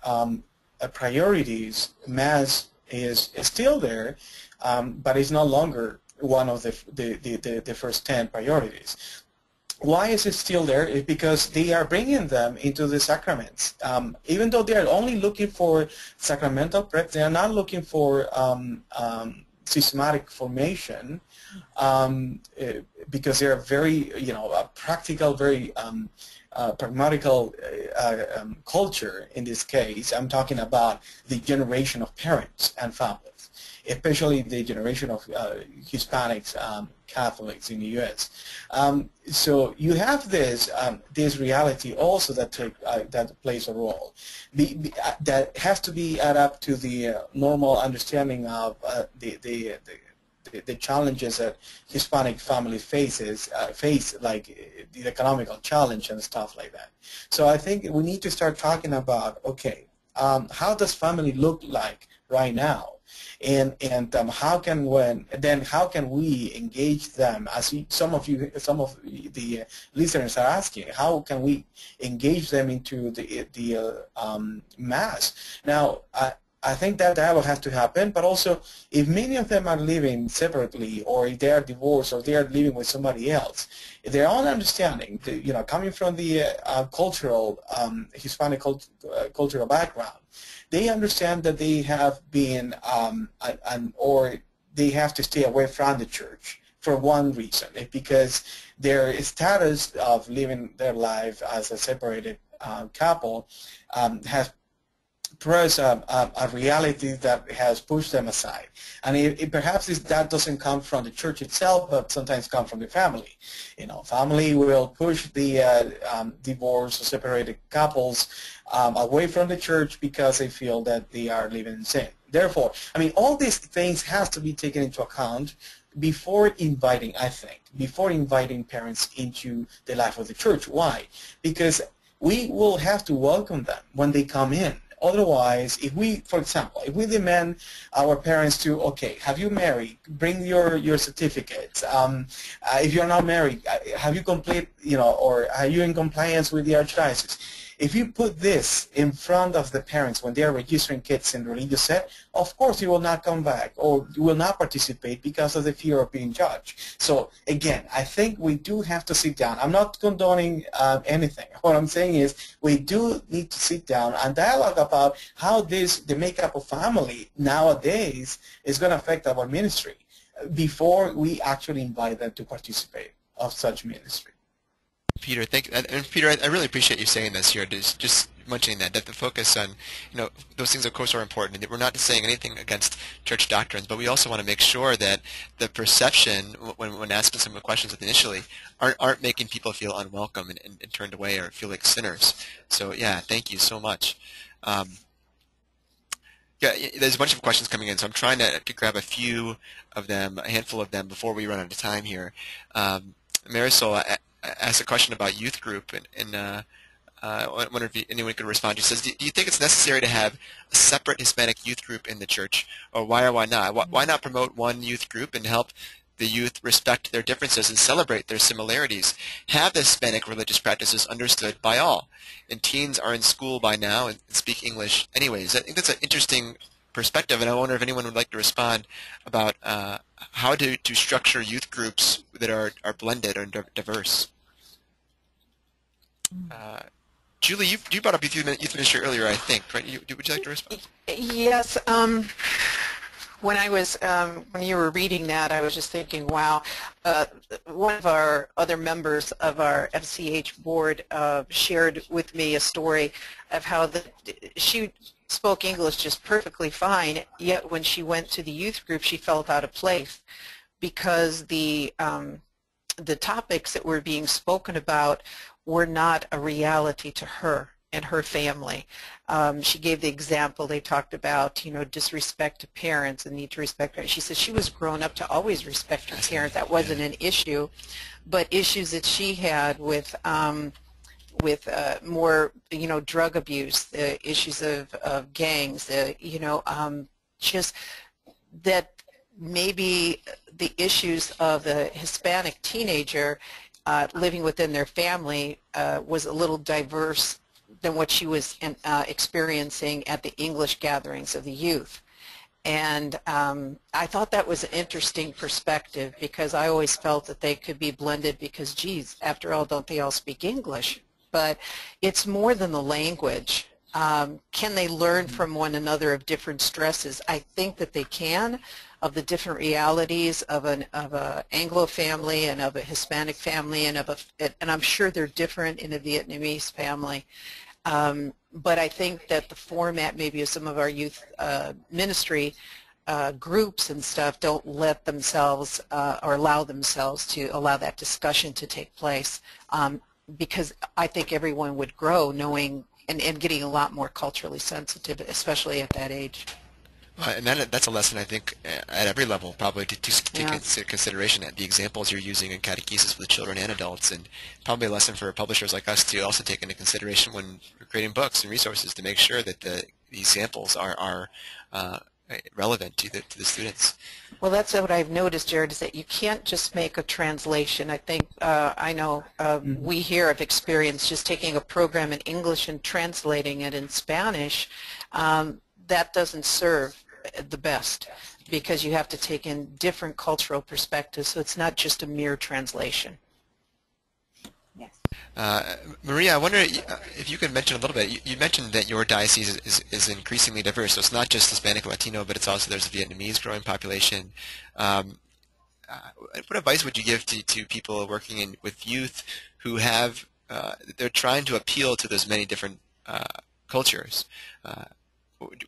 priorities, Mass is still there, but it's no longer one of the first 10 priorities. Why is it still there? It's because they are bringing them into the sacraments. Even though they are only looking for sacramental prep, they are not looking for systematic formation, because they are very, practical, very pragmatical culture in this case. I'm talking about the generation of parents and families, especially the generation of Hispanics Catholics in the U.S. So you have this reality also that plays a role. That has to be add up to the normal understanding of the challenges that Hispanic family face, like the economical challenge and stuff like that. So I think we need to start talking about, okay, how does family look like right now? And how can we engage them? As some of the listeners are asking, how can we engage them into the Mass? Now, I think that dialogue has to happen, but also if many of them are living separately, or if they are divorced, or they are living with somebody else, their own understanding, coming from the cultural Hispanic cultural background, they understand that they have been or they have to stay away from the church for one reason. It's because their status of living their life as a separated couple has pressed a reality that has pushed them aside. And perhaps that doesn't come from the church itself, but sometimes come from the family. Family will push the divorced or separated couples away from the church because they feel that they are living in sin. Therefore, all these things have to be taken into account before inviting parents into the life of the church. Why? Because we will have to welcome them when they come in. Otherwise, for example, if we demand our parents to, okay, have you married? Bring your certificates. If you're not married, have you or are you in compliance with the Archdiocese? If you put this in front of the parents when they are registering kids in religious set, of course you will not come back, or you will not participate because of the fear of being judged. So again, I think we do have to sit down. I'm not condoning anything. What I'm saying is we do need to sit down and dialogue about how the makeup of family nowadays is going to affect our ministry before we actually invite them to participate of such ministry. Peter, Peter, I really appreciate you saying this here. Just mentioning that the focus on, those things of course are important, and we're not saying anything against church doctrines, but we also want to make sure that the perception when asking some of the questions initially aren't making people feel unwelcome and turned away or feel like sinners. So yeah, thank you so much. Yeah, there's a bunch of questions coming in, so I'm trying to grab a few of them, a handful of them, before we run out of time here. Marisol asked a question about youth group, and I wonder if anyone could respond. She says, do you think it's necessary to have a separate Hispanic youth group in the church, or why or why not? Why not promote one youth group and help the youth respect their differences and celebrate their similarities? Have the Hispanic religious practices understood by all. And teens are in school by now and speak English anyways. I think that's an interesting perspective, and I wonder if anyone would like to respond about how to structure youth groups that are blended or diverse. Julie, you brought up youth ministry earlier, I think, right? Would you like to respond? Yes. When you were reading that, I was just thinking, wow. One of our other members of our FCH board shared with me a story of how she spoke English just perfectly fine, yet when she went to the youth group, she felt out of place because the topics that were being spoken about were not a reality to her and her family. She gave the example, they talked about, disrespect to parents and need to respect parents. She said she was grown up to always respect her parents. That wasn't an issue. But issues that she had with more, drug abuse, the issues of gangs, just that maybe the issues of the Hispanic teenager living within their family was a little diverse than what she was experiencing at the English gatherings of the youth. And I thought that was an interesting perspective because I always felt that they could be blended because, geez, after all, don't they all speak English? But it's more than the language. Can they learn from one another of different stresses? I think that they can, of the different realities of an Anglo family and of a Hispanic family, and I'm sure they're different in a Vietnamese family. But I think that the format maybe of some of our youth ministry groups and stuff don't let themselves or allow themselves to allow that discussion to take place, because I think everyone would grow knowing and getting a lot more culturally sensitive, especially at that age. And that's a lesson, I think, at every level, probably to take into consideration the examples you're using in catechesis with children and adults, and probably a lesson for publishers like us to also take into consideration when we're creating books and resources to make sure that the examples are relevant to the students. Well, that's what I've noticed, Jared, is that you can't just make a translation. I think, I know we here have experienced just taking a program in English and translating it in Spanish. That doesn't serve the best because you have to take in different cultural perspectives, so it's not just a mere translation. Yes. Maria, I wonder if you could mention a little bit. You mentioned that your diocese is increasingly diverse, so it's not just Hispanic Latino, but it's also there's a Vietnamese growing population. What advice would you give to people working with youth who have they're trying to appeal to those many different cultures?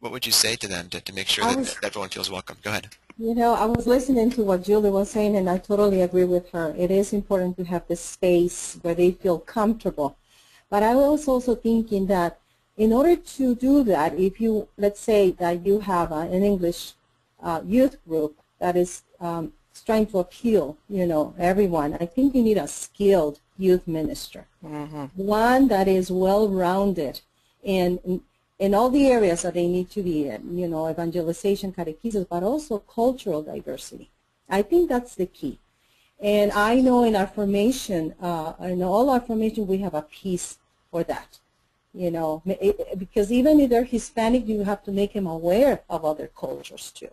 What would you say to them to make sure that everyone feels welcome? Go ahead. I was listening to what Julie was saying, and I totally agree with her. It is important to have the space where they feel comfortable. But I was also thinking that in order to do that, if you, let's say that you have an English youth group that is trying to appeal, everyone, I think you need a skilled youth minister. Mm-hmm. One that is well-rounded in all the areas that they need to be in, evangelization, catechesis, but also cultural diversity. I think that's the key. And I know in our formation, in all our formation, we have a piece for that, because even if they're Hispanic, you have to make them aware of other cultures too.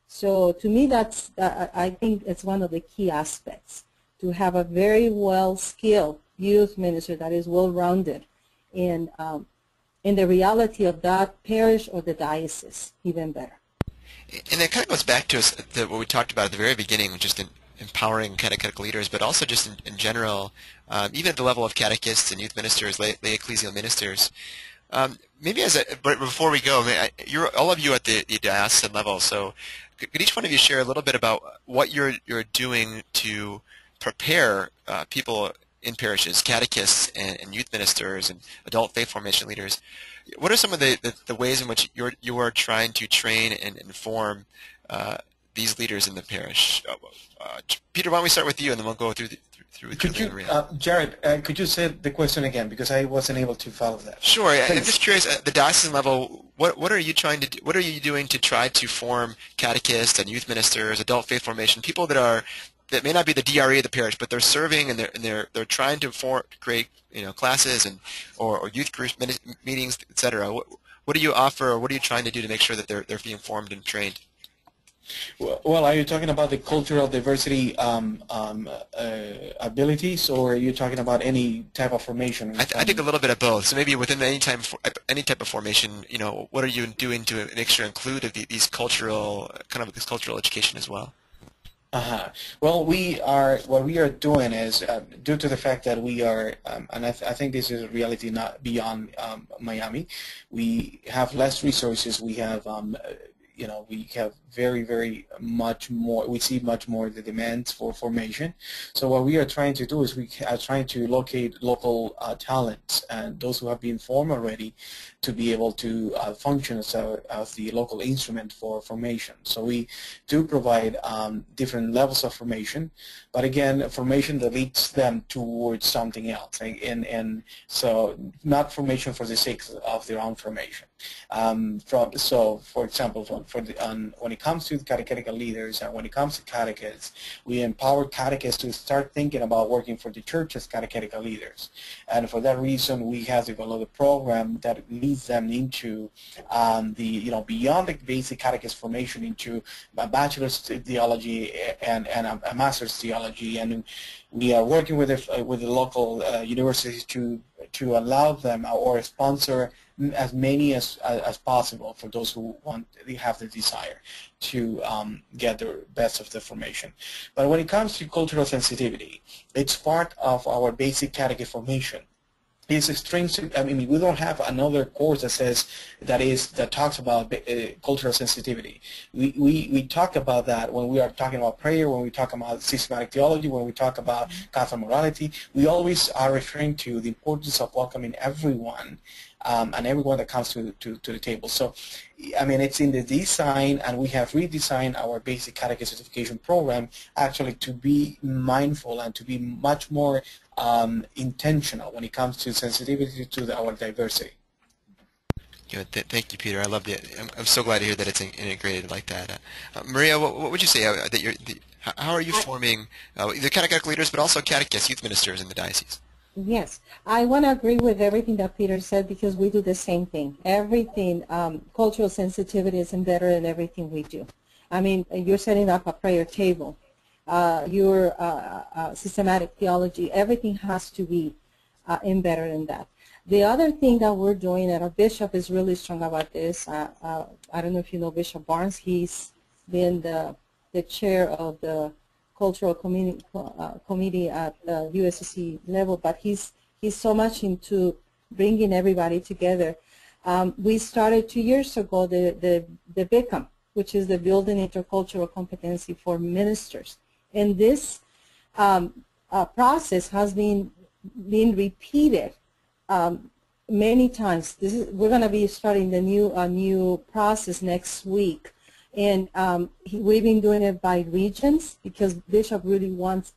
So to me, I think it's one of the key aspects, to have a very well-skilled youth minister that is well-rounded in the reality of that parish or the diocese, even better. And it kind of goes back to what we talked about at the very beginning, just empowering catechetical leaders, but also just in general, even at the level of catechists and youth ministers, lay ecclesial ministers. Maybe but before we go, you're all of you at the diocesan level, so could each one of you share a little bit about what you're doing to prepare people in parishes, catechists and youth ministers and adult faith formation leaders? What are some of the ways in which you are trying to train and inform these leaders in the parish? Peter, why don't we start with you, and then we'll go through Could you, Jared, could you say the question again, because I wasn't able to follow that? Sure. I'm just curious, at the diocesan level, what are you trying to do? What are you doing to try to form catechists and youth ministers, adult faith formation, people that may not be the DRE of the parish, but they're serving and they're trying to create classes or youth group meetings, etc. What do you offer, or what are you trying to do to make sure that they're being formed and trained? Well, are you talking about the cultural diversity abilities, or are you talking about any type of formation? I think a little bit of both. So maybe within any type of formation, what are you doing to make sure include these cultural education as well? Well, what we are doing is, due to the fact that we are, and I think this is a reality not beyond Miami, we have less resources. We have we have very much more. We see much more the demands for formation. So what we are trying to do is we are trying to locate local talents and those who have been formed already to be able to function as the local instrument for formation. So we do provide different levels of formation, but again, formation that leads them towards something else, and so not formation for the sake of their own formation. So, for example, when it comes to catechetical leaders and when it comes to catechists, we empower catechists to start thinking about working for the church as catechetical leaders. And for that reason, we have developed a program that leads them into beyond the basic catechist formation into a bachelor's theology and a master's theology. And we are working with the local universities to allow them or sponsor as many as possible for those who have the desire to get the best of the formation. But when it comes to cultural sensitivity, it's part of our basic catechist formation. It's extrinsic. I mean, we don't have another course that talks about cultural sensitivity. We talk about that when we are talking about prayer, when we talk about systematic theology, when we talk about Catholic morality. We always are referring to the importance of welcoming everyone and everyone that comes to the table. So, I mean, it's in the design, and we have redesigned our basic catechist certification program actually to be mindful and to be much more intentional when it comes to sensitivity to our diversity. Good. Thank you, Peter. I loved it. I'm so glad to hear that it's integrated like that. Maria, what would you say how are you forming the catechetical leaders, but also catechists, youth ministers in the diocese? Yes, I want to agree with everything that Peter said, because we do the same thing. Everything, cultural sensitivity is embedded in everything we do. I mean, you're setting up a prayer table, your systematic theology, everything has to be embedded in that. The other thing that we're doing, and our bishop is really strong about this, I don't know if you know Bishop Barnes. He's been the chair of the cultural committee at the USCC level, but he's so much into bringing everybody together. We started 2 years ago the BICAM, which is the Building Intercultural Competency for Ministers, and this process has been repeated many times. We're going to be starting the new process next week. And we've been doing it by regions, because Bishop really wants,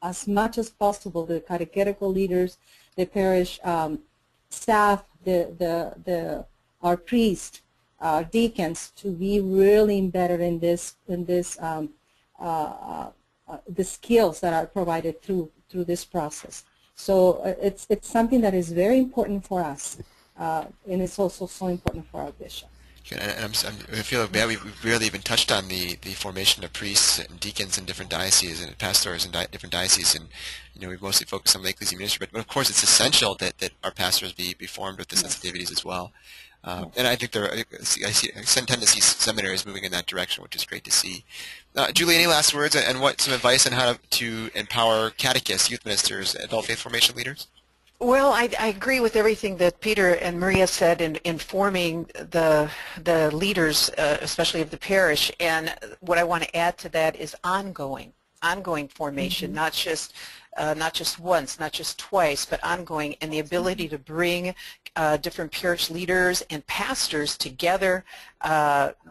as much as possible, the catechetical leaders, the parish staff, our priests, our deacons, to be really embedded in the skills that are provided through this process. So it's something that is very important for us, and it's also so important for our bishop. And I feel bad we've barely even touched on the formation of priests and deacons in different dioceses and pastors in different dioceses, and we've mostly focused on the ecclesial ministry, but of course it's essential that our pastors be formed with the sensitivities as well. And I think I tend to see seminaries moving in that direction, which is great to see. Julie, any last words, and some advice on how to empower catechists, youth ministers, adult faith formation leaders? Well, I agree with everything that Peter and Maria said in informing the leaders, especially of the parish. And what I want to add to that is ongoing formation, not just once, not just twice, but ongoing, and the ability to bring different parish leaders and pastors together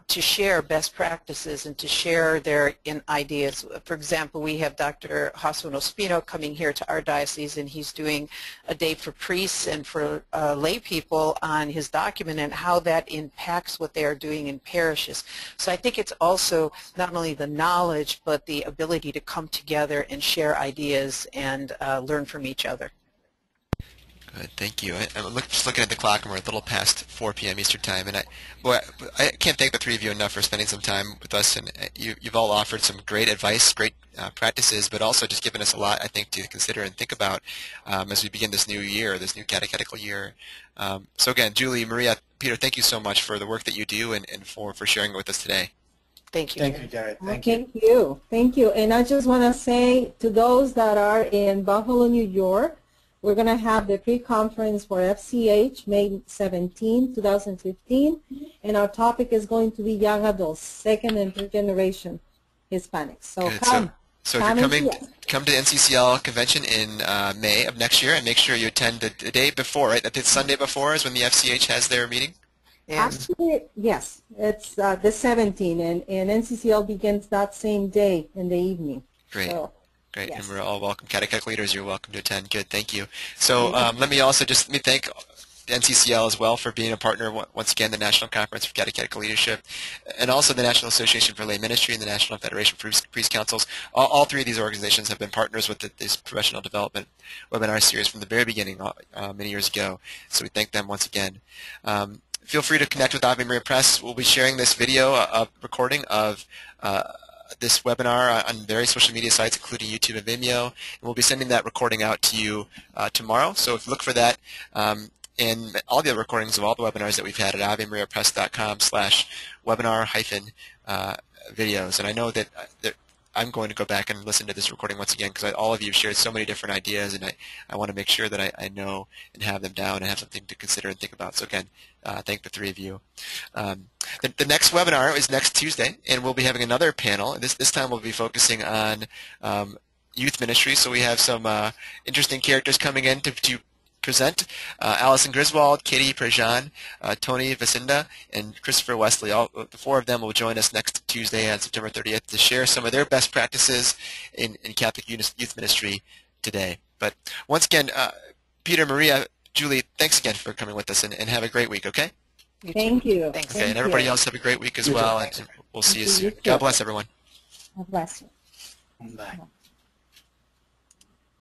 to share best practices and to share their ideas. For example, we have Dr. Josué Ospino coming here to our diocese, and he's doing a day for priests and for lay people on his document and how that impacts what they are doing in parishes. So I think it's also not only the knowledge, but the ability to come together and share ideas and learn from each other. Good, thank you. I'm just looking at the clock, and we're a little past 4 p.m. Eastern Time, and I can't thank the three of you enough for spending some time with us, and you've all offered some great advice, great practices, but also just given us a lot, I think, to consider and think about as we begin this new year, this new catechetical year. So again, Julie, Maria, Peter, thank you so much for the work that you do and for sharing it with us today. Thank you. Thank you, Jared. Thank you. Thank you. And I just want to say to those that are in Buffalo, New York, we're going to have the pre-conference for FCH May 17, 2015, and our topic is going to be young adults, second and third generation Hispanics. So Good. come. So if you're coming, come to the NCCL convention in May of next year, and make sure you attend the day before, right? The Sunday before is when the FCH has their meeting? Yes. Actually, yes, it's the 17th, and NCCL begins that same day in the evening. Great. So, Great, yes. and we're all welcome. Catechetic leaders, you're welcome to attend. Good, thank you. So let me also just thank the NCCL as well for being a partner, once again, the National Conference for Catechetical Leadership, and also the National Association for Lay Ministry and the National Federation for Priest Councils. All three of these organizations have been partners with this professional development webinar series from the very beginning, many years ago. So we thank them once again. Feel free to connect with Ave Maria Press. We'll be sharing this video recording of this webinar on various social media sites, including YouTube and Vimeo. And we'll be sending that recording out to you tomorrow. So if you look for that and all the other recordings of all the webinars that we've had at avemariapress.com/webinar-videos. And I know that I'm going to go back and listen to this recording once again because all of you have shared so many different ideas, and I want to make sure that I know and have them down and have something to consider and think about. So again, thank the three of you. The next webinar is next Tuesday, and we'll be having another panel. This time we'll be focusing on youth ministry. So we have some interesting characters coming in to present. Allison Griswold, Katie Prejean, Tony Vasinda, and Christopher Wesley. The four of them will join us next Tuesday on September 30th to share some of their best practices in Catholic youth ministry today. But once again, Peter, Maria, Julie, thanks again for coming with us, and have a great week, okay? Thank you. Thanks. Okay, and everybody else have a great week as well, and we'll see you soon. God bless everyone. God bless you. Bye.